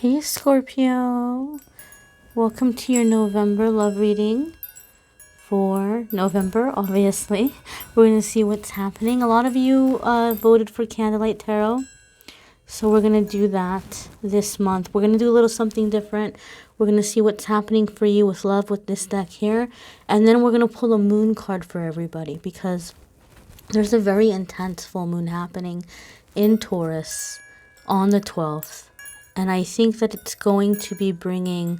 Hey Scorpio, welcome to your November love reading for November, obviously. We're going to see what's happening. A lot of you voted for Candlelight Tarot, so we're going to do that this month. We're going to do a little something different. We're going to see what's happening for you with love with this deck here, and then we're going to pull a moon card for everybody because there's a very intense full moon happening in Taurus on the 12th. And I think that it's going to be bringing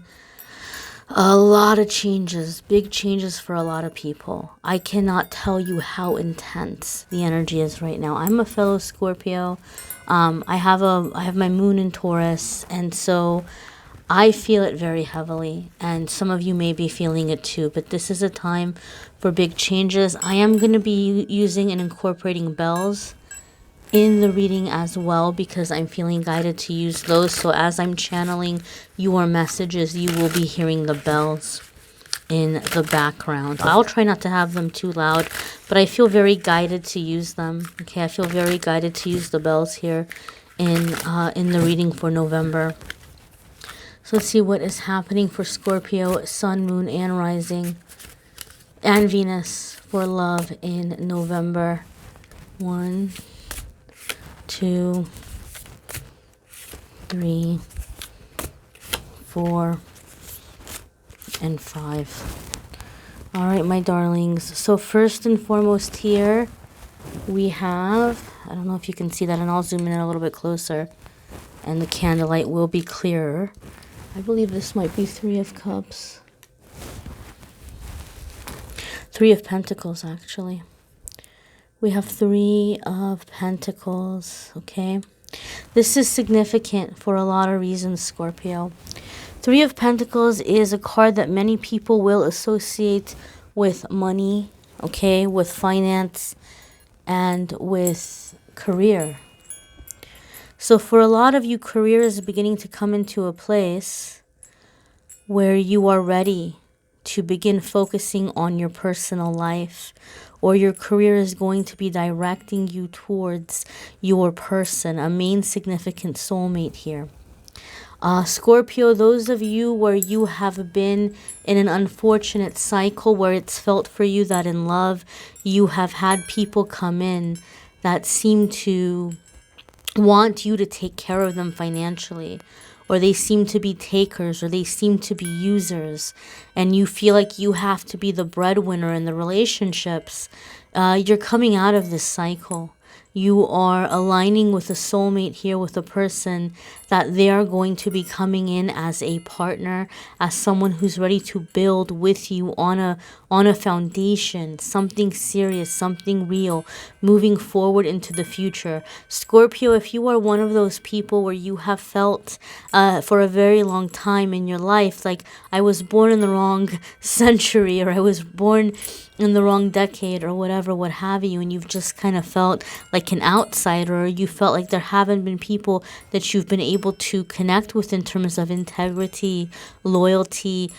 a lot of changes, big changes for a lot of people. I cannot tell you how intense the energy is right now. I'm a fellow Scorpio. I have my moon in Taurus, and so I feel it very heavily. And some of you may be feeling it too. But this is a time for big changes. I am going to be using and incorporating bells in the reading as well because I'm feeling guided to use those. So as I'm channeling your messages, you will be hearing the bells in the background. I'll try not to have them too loud, but I feel very guided to use them. Okay, I feel very guided to use the bells here in the reading for November. So let's see what is happening for Scorpio, Sun, Moon, and Rising, and Venus for love in November. 1, 2, 3, 4, and 5. All right, my darlings. So first and foremost here, we have, I don't know if you can see that, and I'll zoom in a little bit closer, and the candlelight will be clearer. I believe this might be 3 of Cups. 3 of Pentacles, actually. We have 3 of Pentacles, okay? This is significant for a lot of reasons, Scorpio. 3 of Pentacles is a card that many people will associate with money, okay? With finance and with career. So for a lot of you, career is beginning to come into a place where you are ready to begin focusing on your personal life, or your career is going to be directing you towards your person, a main significant soulmate here. Scorpio, those of you where you have been in an unfortunate cycle where it's felt for you that in love you have had people come in that seem to want you to take care of them financially, or they seem to be takers, or they seem to be users, and you feel like you have to be the breadwinner in the relationships, you're coming out of this cycle. You are aligning with a soulmate here, with a person that they are going to be coming in as a partner, as someone who's ready to build with you on a foundation, something serious, something real, moving forward into the future. Scorpio, if you are one of those people where you have felt for a very long time in your life like I was born in the wrong century, or I was born in the wrong decade, or whatever, what have you, and you've just kind of felt like an outsider, or you felt like there haven't been people that you've been able to connect with in terms of integrity, loyalty,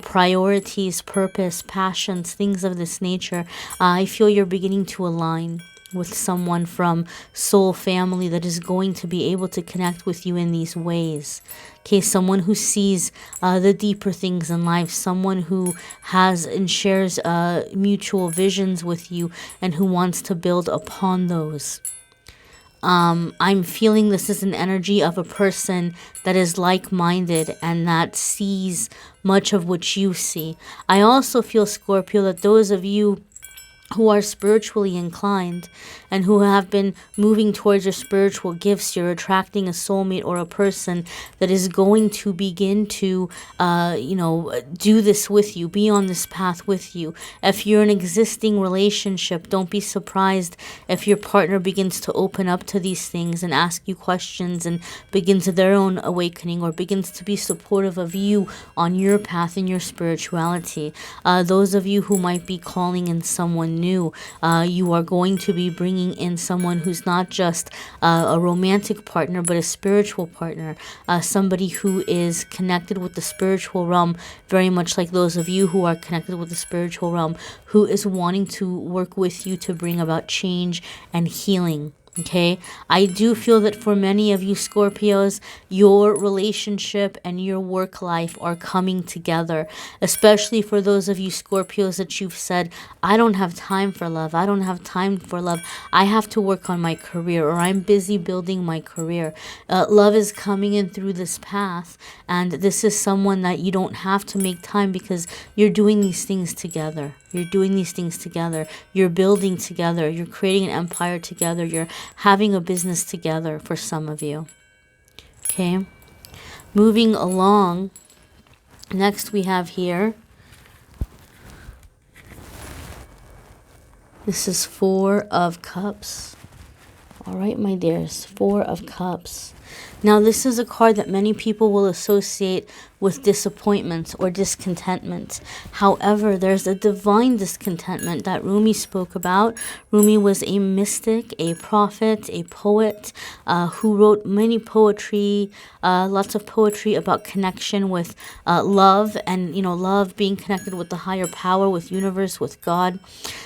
priorities, purpose, passions, things of this nature, I feel you're beginning to align with someone from soul family that is going to be able to connect with you in these ways. Okay, someone who sees the deeper things in life, someone who has and shares mutual visions with you and who wants to build upon those. I'm feeling this is an energy of a person that is like-minded and that sees much of what you see. I also feel, Scorpio, that those of you who are spiritually inclined and who have been moving towards your spiritual gifts, you're attracting a soulmate or a person that is going to begin to, do this with you, be on this path with you. If you're in an existing relationship, don't be surprised if your partner begins to open up to these things and ask you questions and begins their own awakening, or begins to be supportive of you on your path in your spirituality. Those of you who might be calling in someone new, you are going to be bringing in someone who's not just a romantic partner, but a spiritual partner, somebody who is connected with the spiritual realm, very much like those of you who are connected with the spiritual realm, who is wanting to work with you to bring about change and healing Okay, I do feel that for many of you Scorpios, your relationship and your work life are coming together, especially for those of you Scorpios that you've said, I don't have time for love. I don't have time for love. I have to work on my career, or I'm busy building my career. Love is coming in through this path, and this is someone that you don't have to make time because you're doing these things together. You're doing these things together. You're building together. You're creating an empire together. You're having a business together for some of you. Okay. Moving along. Next we have here. This is Four of Cups. All right, my dears. Four of Cups. Now, this is a card that many people will associate with disappointment or discontentment. However, there's a divine discontentment that Rumi spoke about. Rumi was a mystic, a prophet, a poet who wrote many poetry, lots of poetry about connection with love, and, you know, love being connected with the higher power, with universe, with God.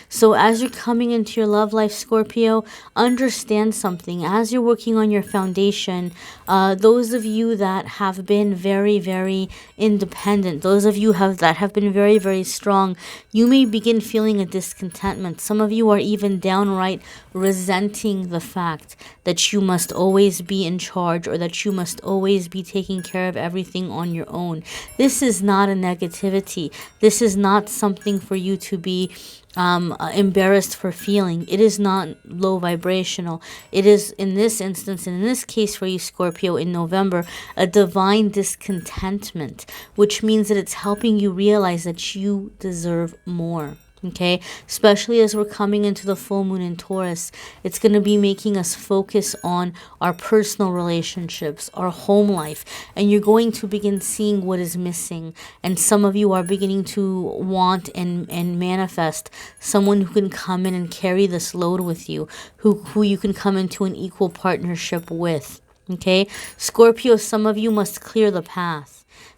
So as you're coming into your love life, Scorpio, understand something. As you're working on your foundation, those of you that have been very, very independent, those of you that have been very, very strong, you may begin feeling a discontentment. Some of you are even downright resenting the fact that you must always be in charge, or that you must always be taking care of everything on your own. This is not a negativity. This is not something for you to be embarrassed for feeling. It is not low vibrational. It is, in this instance, and in this case for you Scorpio in November, a divine discontentment, which means that it's helping you realize that you deserve more. Okay, especially as we're coming into the full moon in Taurus, it's going to be making us focus on our personal relationships, our home life, and you're going to begin seeing what is missing. And some of you are beginning to want and manifest someone who can come in and carry this load with you, who you can come into an equal partnership with. Okay, Scorpio, some of you must clear the path.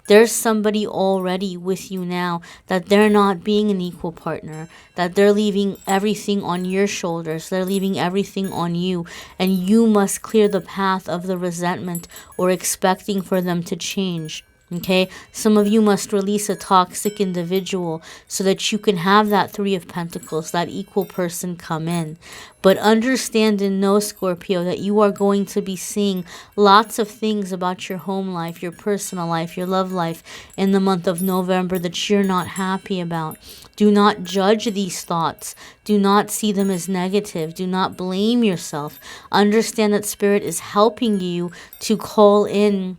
There's somebody already with you now that they're not being an equal partner, that they're leaving everything on your shoulders. They're leaving everything on you, and you must clear the path of the resentment or expecting for them to change. Okay, some of you must release a toxic individual so that you can have that Three of Pentacles, that equal person come in. But understand and know, Scorpio, that you are going to be seeing lots of things about your home life, your personal life, your love life in the month of November that you're not happy about. Do not judge these thoughts. Do not see them as negative. Do not blame yourself. Understand that Spirit is helping you to call in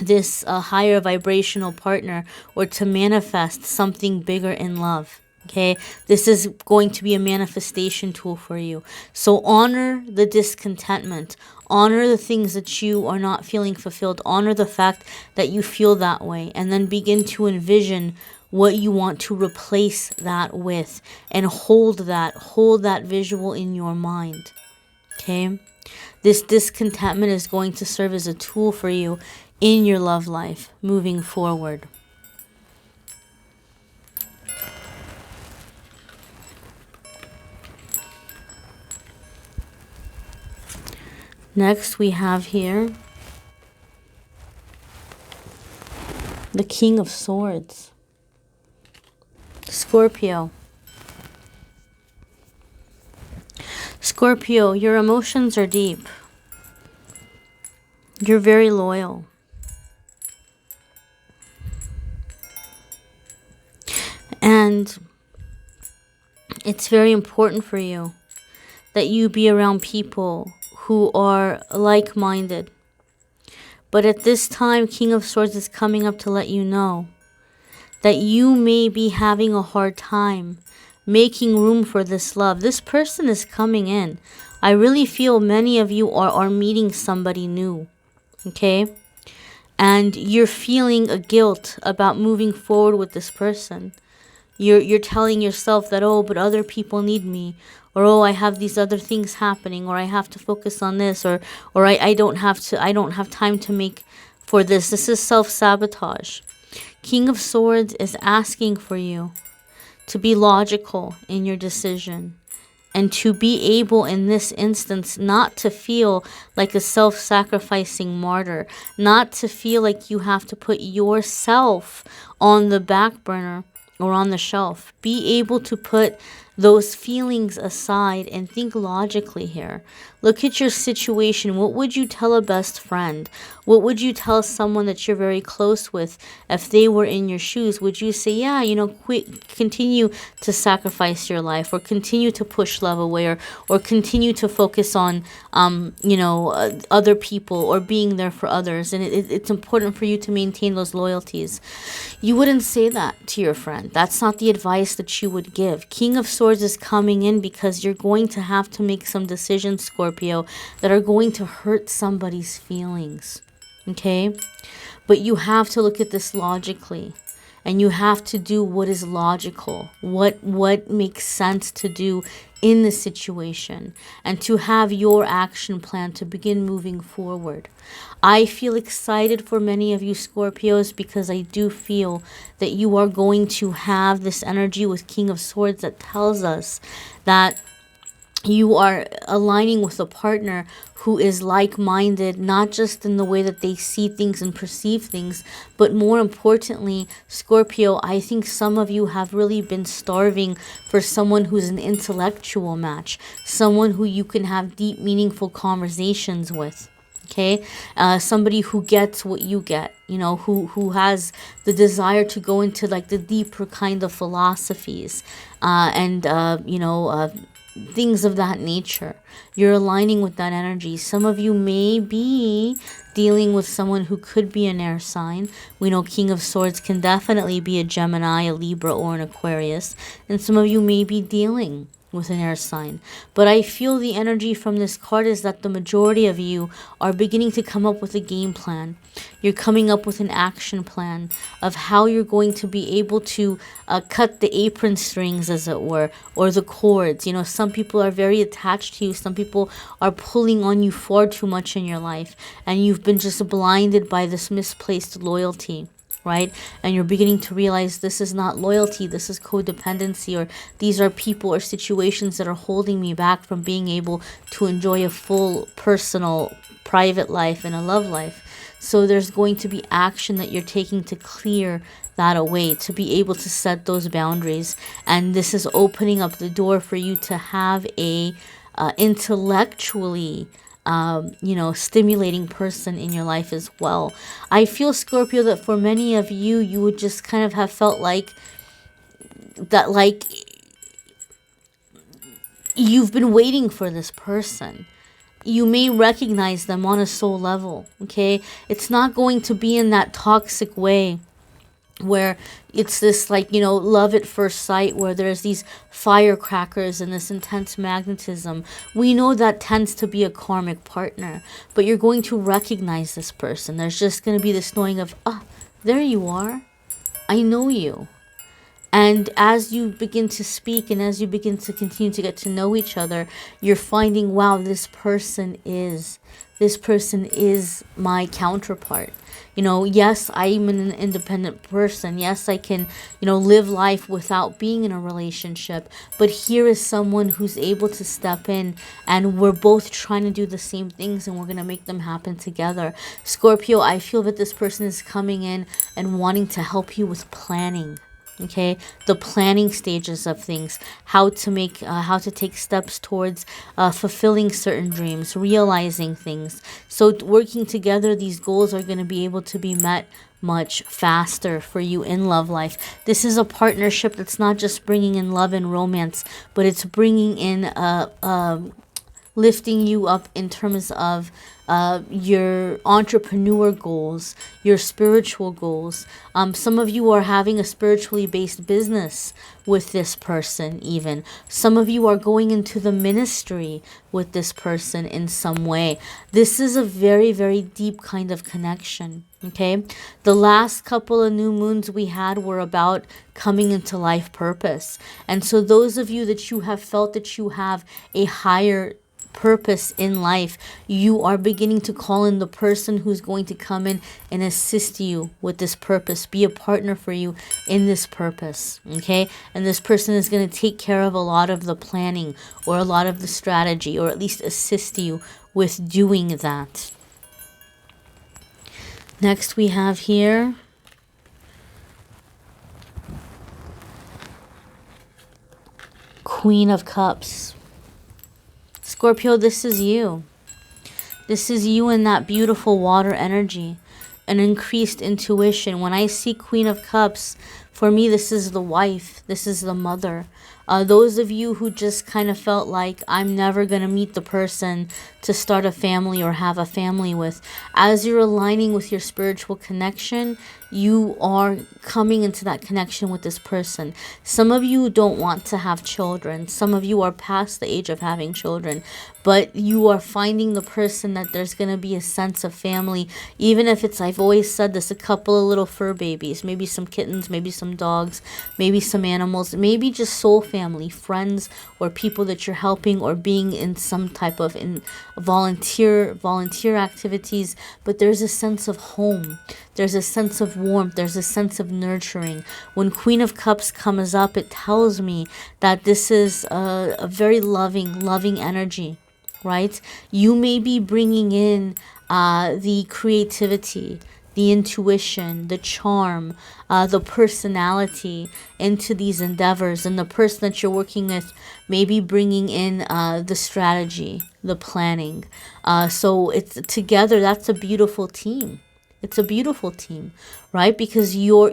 this higher vibrational partner, or to manifest something bigger in love. Okay, this is going to be a manifestation tool for you. So honor the discontentment, honor the things that you are not feeling fulfilled, honor the fact that you feel that way, and then begin to envision what you want to replace that with, and hold that visual in your mind. Okay, this discontentment is going to serve as a tool for you in your love life moving forward. Next we have here the King of Swords. Scorpio. Scorpio, your emotions are deep. You're very loyal. And it's very important for you that you be around people who are like-minded. But at this time, King of Swords is coming up to let you know that you may be having a hard time making room for this love. This person is coming in. I really feel many of you are meeting somebody new. Okay? And you're feeling a guilt about moving forward with this person. You're telling yourself that, oh, but other people need me, or oh, I have these other things happening, or I have to focus on this, or I don't have time to make for this. This is self-sabotage. King of Swords is asking for you to be logical in your decision And to be able in this instance not to feel like a self-sacrificing martyr, not to feel like you have to put yourself on the back burner or on the shelf. Be able to put those feelings aside and think logically here. Look at your situation. What would you tell a best friend? What would you tell someone that you're very close with if they were in your shoes? Would you say, yeah, you know, continue to sacrifice your life, or continue to push love away, or continue to focus on, other people, or being there for others. And it's important for you to maintain those loyalties. You wouldn't say that to your friend. That's not the advice that you would give. King of Swords is coming in because you're going to have to make some decisions, Scorpio, that are going to hurt somebody's feelings. Okay? But you have to look at this logically. And you have to do what is logical, what makes sense to do in the situation, and to have your action plan to begin moving forward. I feel excited for many of you Scorpios, because I do feel that you are going to have this energy with King of Swords that tells us that you are aligning with a partner who is like-minded, not just in the way that they see things and perceive things, but more importantly, Scorpio, I think some of you have really been starving for someone who's an intellectual match, someone who you can have deep, meaningful conversations with. Okay, somebody who gets what you get, you know, who has the desire to go into like the deeper kind of philosophies, things of that nature. You're aligning with that energy. Some of you may be dealing with someone who could be an air sign. We know King of Swords can definitely be a Gemini, a Libra, or an Aquarius. And some of you may be dealing with an air sign. But I feel the energy from this card is that the majority of you are beginning to come up with a game plan. You're coming up with an action plan of how you're going to be able to cut the apron strings, as it were, or the cords. You know, some people are very attached to you. Some people are pulling on you far too much in your life, and you've been just blinded by this misplaced loyalty. Right? And you're beginning to realize this is not loyalty, this is codependency, or these are people or situations that are holding me back from being able to enjoy a full personal private life and a love life. So there's going to be action that you're taking to clear that away, to be able to set those boundaries. And this is opening up the door for you to have a intellectually stimulating person in your life as well. I feel, Scorpio, that for many of you, you would just kind of have felt like that, like you've been waiting for this person. You may recognize them on a soul level, okay? It's not going to be in that toxic way where it's this love at first sight, where there's these firecrackers and this intense magnetism. We know that tends to be a karmic partner, but you're going to recognize this person. There's just going to be this knowing of, there you are. I know you. And as you begin to speak and as you begin to continue to get to know each other, you're finding, wow, this person is my counterpart. Yes, I'm an independent person. Yes, I can, live life without being in a relationship. But here is someone who's able to step in, and we're both trying to do the same things, and we're going to make them happen together. Scorpio, I feel that this person is coming in and wanting to help you with planning. Okay, the planning stages of things, how to take steps towards fulfilling certain dreams, realizing things. So working together, these goals are going to be able to be met much faster for you in love life. This is a partnership that's not just bringing in love and romance, but it's bringing in lifting you up in terms of your entrepreneur goals, your spiritual goals. Some of you are having a spiritually based business with this person even. Some of you are going into the ministry with this person in some way. This is a very, very deep kind of connection. Okay, the last couple of new moons we had were about coming into life purpose. And so those of you that you have felt that you have a higher purpose in life. You are beginning to call in the person who's going to come in and assist you with this purpose, be a partner for you in this purpose, okay? And this person is going to take care of a lot of the planning or a lot of the strategy, or at least assist you with doing that. Next we have here Queen of Cups. Scorpio, this is you. This is you in that beautiful water energy, an increased intuition. When I see Queen of Cups, for me, this is the wife. This is the mother. Those of you who just kind of felt like, I'm never going to meet the person to start a family or have a family with, as you're aligning with your spiritual connection, you are coming into that connection with this person. Some of you don't want to have children. Some of you are past the age of having children, but you are finding the person that there's going to be a sense of family, even if it's, I've always said this, a couple of little fur babies, maybe some kittens, maybe some dogs, maybe some animals, maybe just soul family, friends, or people that you're helping, or being in some type of volunteer activities. But there's a sense of home. There's a sense of warmth. There's a sense of nurturing. When Queen of Cups comes up, it tells me that this is a very loving energy, right? You may be bringing in the creativity, the intuition, the charm, the personality into these endeavors. And the person that you're working with may be bringing in the strategy, the planning. So it's together, that's a beautiful team. It's a beautiful team, right? Because your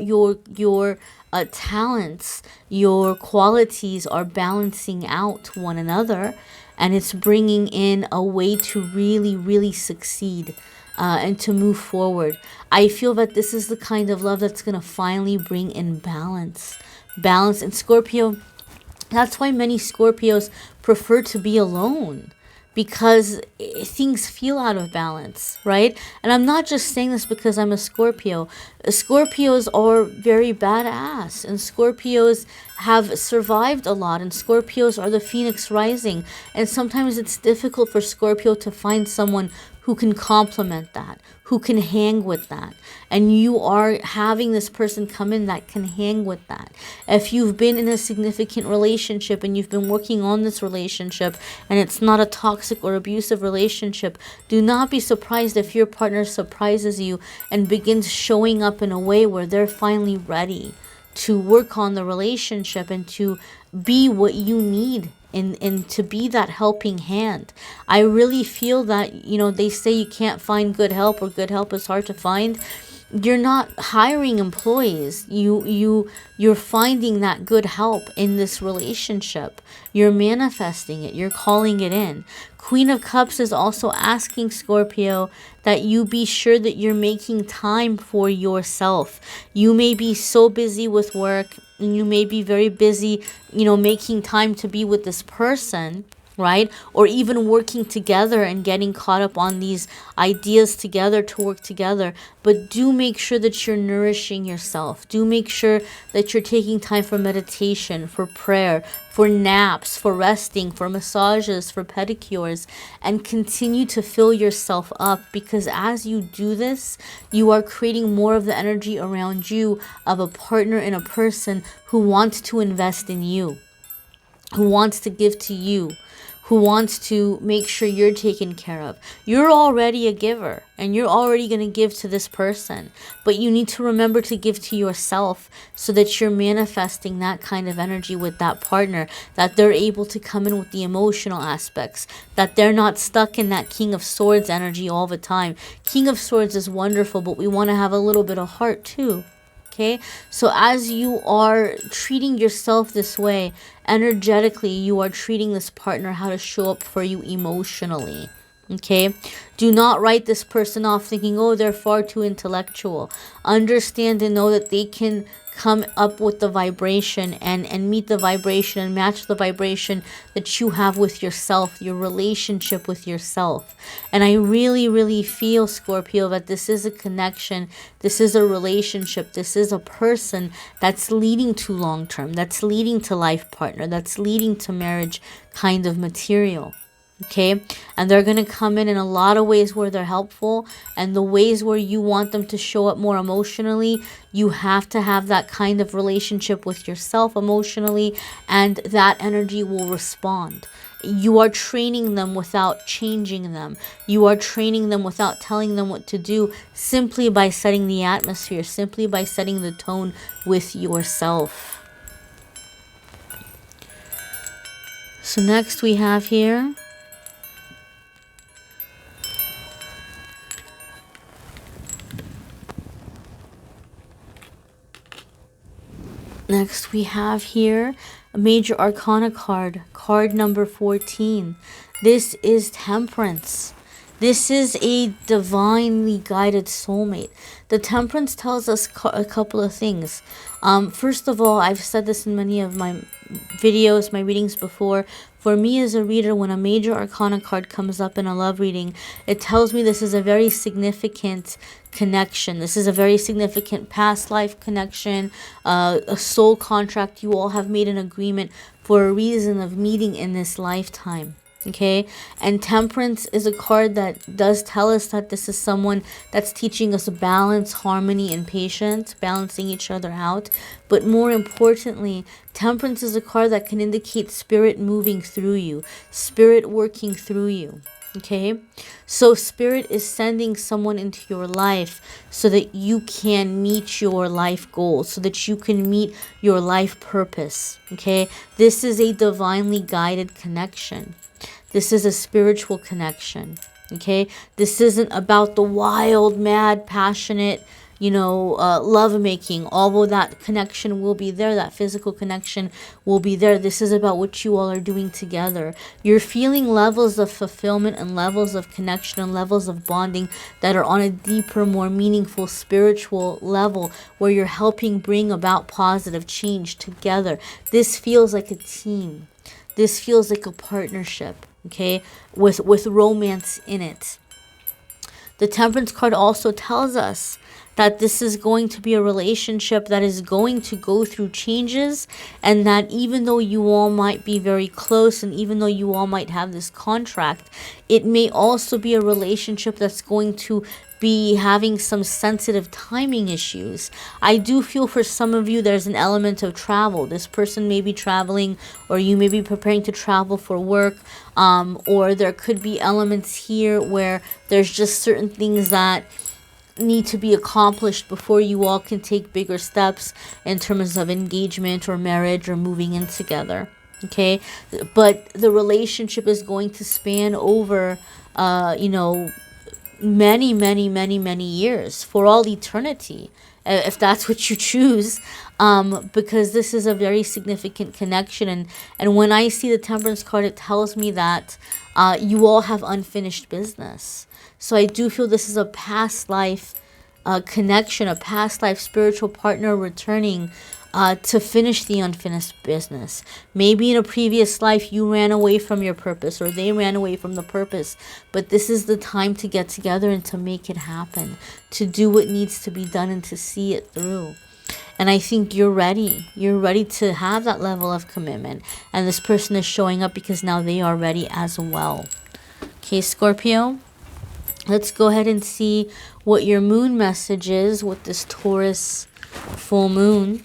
talents, your qualities are balancing out one another, and it's bringing in a way to really succeed and to move forward. I feel that this is the kind of love that's going to finally bring in balance. Balance in Scorpio. That's why many Scorpios prefer to be alone, because things feel out of balance, right? And I'm not just saying this because I'm a Scorpio. Scorpios are very badass, and Scorpios have survived a lot, and Scorpios are the phoenix rising. And sometimes it's difficult for Scorpio to find someone who can complement that, who can hang with that. And you are having this person come in that can hang with that. If you've been in a significant relationship and you've been working on this relationship and it's not a toxic or abusive relationship, do not be surprised if your partner surprises you and begins showing up in a way where they're finally ready to work on the relationship and to be what you need and to be that helping hand. I really feel that, you know, they say you can't find good help, or good help is hard to find. You're not hiring employees. You're finding that good help in this relationship. You're manifesting it. You're calling it in. Queen of Cups is also asking Scorpio that you be sure that you're making time for yourself. You may be so busy with work, and you may be very busy, you know, making time to be with this person, right? Or even working together and getting caught up on these ideas together to work together. But do make sure that you're nourishing yourself. Do make sure that you're taking time for meditation, for prayer, for naps, for resting, for massages, for pedicures, and continue to fill yourself up, because as you do this, you are creating more of the energy around you of a partner and a person who wants to invest in you, who wants to give to you, who wants to make sure you're taken care of. You're already a giver, and you're already going to give to this person. But you need to remember to give to yourself, so that you're manifesting that kind of energy with that partner, that they're able to come in with the emotional aspects, that they're not stuck in that King of Swords energy all the time. King of Swords is wonderful, but we want to have a little bit of heart too. Okay, so as you are treating yourself this way, energetically, you are treating this partner how to show up for you emotionally. Okay, do not write this person off thinking, oh, they're far too intellectual. Understand and know that they can come up with the vibration and meet the vibration and match the vibration that you have with yourself, your relationship with yourself. And I really feel, Scorpio, that this is a connection, this is a relationship, this is a person that's leading to long term, that's leading to life partner, that's leading to marriage kind of material. Okay, and they're going to come in a lot of ways where they're helpful, and the ways where you want them to show up more emotionally, you have to have that kind of relationship with yourself emotionally, and that energy will respond. You are training them without changing them. You are training them without telling them what to do, simply by setting the atmosphere, simply by setting the tone with yourself. So next we have here, a major arcana card, card number 14. This is Temperance. This is a divinely guided soulmate. The Temperance tells us a couple of things. First of all, I've said this in many of my videos, my readings before. For me as a reader, when a major arcana card comes up in a love reading, it tells me this is a very significant connection. This is a very significant past life connection, a soul contract. You all have made an agreement for a reason of meeting in this lifetime. Okay, and Temperance is a card that does tell us that this is someone that's teaching us balance, harmony, and patience, balancing each other out. But more importantly, Temperance is a card that can indicate spirit moving through you, spirit working through you. Okay, so spirit is sending someone into your life so that you can meet your life goals, so that you can meet your life purpose. Okay, this is a divinely guided connection. This is a spiritual connection. Okay, this isn't about the wild, mad, passionate, love making, although that connection will be there, that physical connection will be there. This is about what you all are doing together. You're feeling levels of fulfillment and levels of connection and levels of bonding that are on a deeper, more meaningful spiritual level, where you're helping bring about positive change together. This feels like a team. This feels like a partnership, okay, with romance in it. The Temperance card also tells us that this is going to be a relationship that is going to go through changes, and that even though you all might be very close, and even though you all might have this contract, it may also be a relationship that's going to be having some sensitive timing issues. I do feel for some of you there's an element of travel. This person may be traveling, or you may be preparing to travel for work, or there could be elements here where there's just certain things that need to be accomplished before you all can take bigger steps in terms of engagement or marriage or moving in together. Okay, but the relationship is going to span over many years, for all eternity, if that's what you choose, because this is a very significant connection. And when I see the Temperance card, it tells me that you all have unfinished business. So I do feel this is a past life connection, a past life spiritual partner returning to finish the unfinished business. Maybe in a previous life you ran away from your purpose, or they ran away from the purpose, but this is the time to get together and to make it happen, to do what needs to be done and to see it through. And I think you're ready. You're ready to have that level of commitment, and this person is showing up because now they are ready as well. Okay, Scorpio, let's go ahead and see what your moon message is with this Taurus full moon.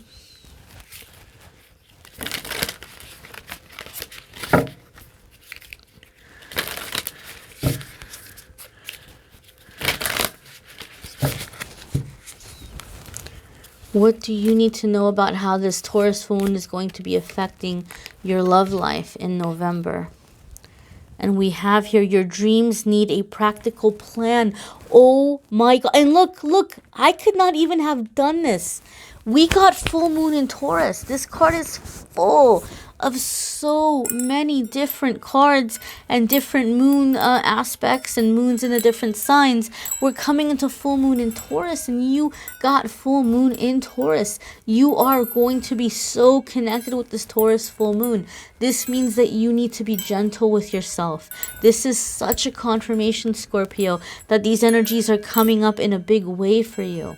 What do you need to know about how this Taurus full moon is going to be affecting your love life in November? And we have here, your dreams need a practical plan. Oh my God. And look, I could not even have done this. We got full moon in Taurus. This card is full of so many different cards and different moon aspects and moons in the different signs. We're coming into full moon in Taurus, and you got full moon in Taurus. You are going to be so connected with this Taurus full moon. This means that you need to be gentle with yourself. This is such a confirmation, Scorpio, that these energies are coming up in a big way for you.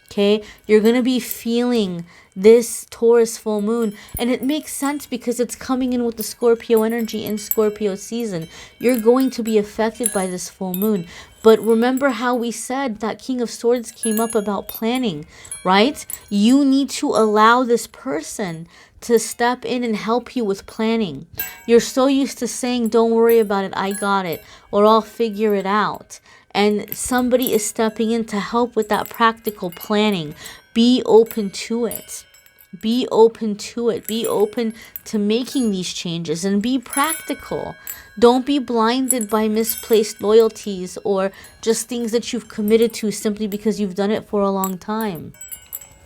Okay, you're going to be feeling this Taurus full moon, and it makes sense because it's coming in with the Scorpio energy in Scorpio season. You're going to be affected by this full moon. But remember how we said that King of Swords came up about planning, right? You need to allow this person to step in and help you with planning. You're so used to saying, don't worry about it, I got it, or I'll figure it out. And somebody is stepping in to help with that practical planning. Be open to it. Be open to it. Be open to making these changes and be practical. Don't be blinded by misplaced loyalties or just things that you've committed to simply because you've done it for a long time.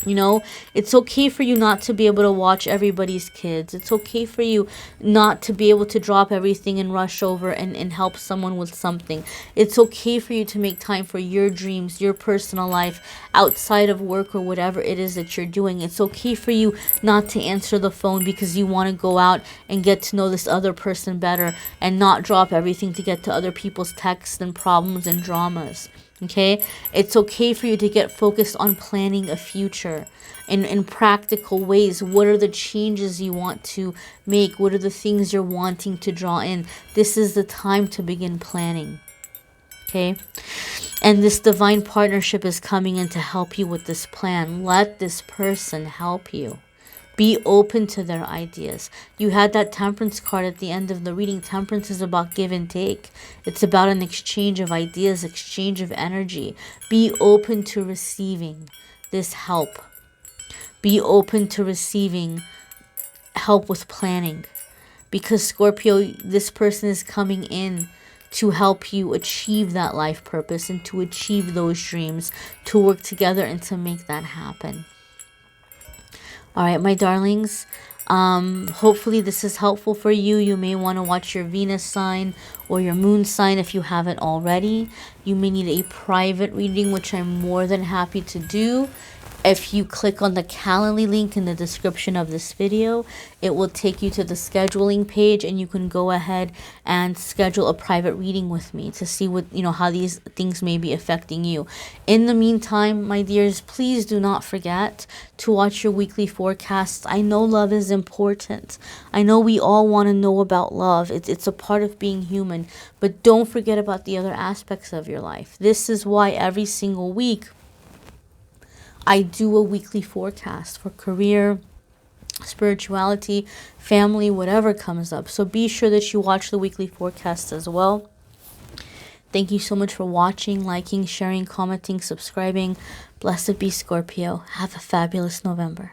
You know, it's okay for you not to be able to watch everybody's kids. It's okay for you not to be able to drop everything and rush over and help someone with something. It's okay for you to make time for your dreams, your personal life outside of work or whatever it is that you're doing. It's okay for you not to answer the phone because you want to go out and get to know this other person better and not drop everything to get to other people's texts and problems and dramas. Okay, it's okay for you to get focused on planning a future in practical ways. What are the changes you want to make? What are the things you're wanting to draw in? This is the time to begin planning. Okay, and this divine partnership is coming in to help you with this plan. Let this person help you. Be open to their ideas. You had that Temperance card at the end of the reading. Temperance is about give and take. It's about an exchange of ideas, exchange of energy. Be open to receiving this help. Be open to receiving help with planning. Because Scorpio, this person is coming in to help you achieve that life purpose and to achieve those dreams, to work together and to make that happen. All right, my darlings, hopefully this is helpful for you. You may want to watch your Venus sign or your moon sign if you haven't already. You may need a private reading, which I'm more than happy to do. If you click on the Calendly link in the description of this video, it will take you to the scheduling page and you can go ahead and schedule a private reading with me to see what, how these things may be affecting you. In the meantime, my dears, please do not forget to watch your weekly forecasts. I know love is important. I know we all want to know about love. It's a part of being human, but don't forget about the other aspects of your life. This is why every single week I do a weekly forecast for career, spirituality, family, whatever comes up. So be sure that you watch the weekly forecast as well. Thank you so much for watching, liking, sharing, commenting, subscribing. Blessed be Scorpio. Have a fabulous November.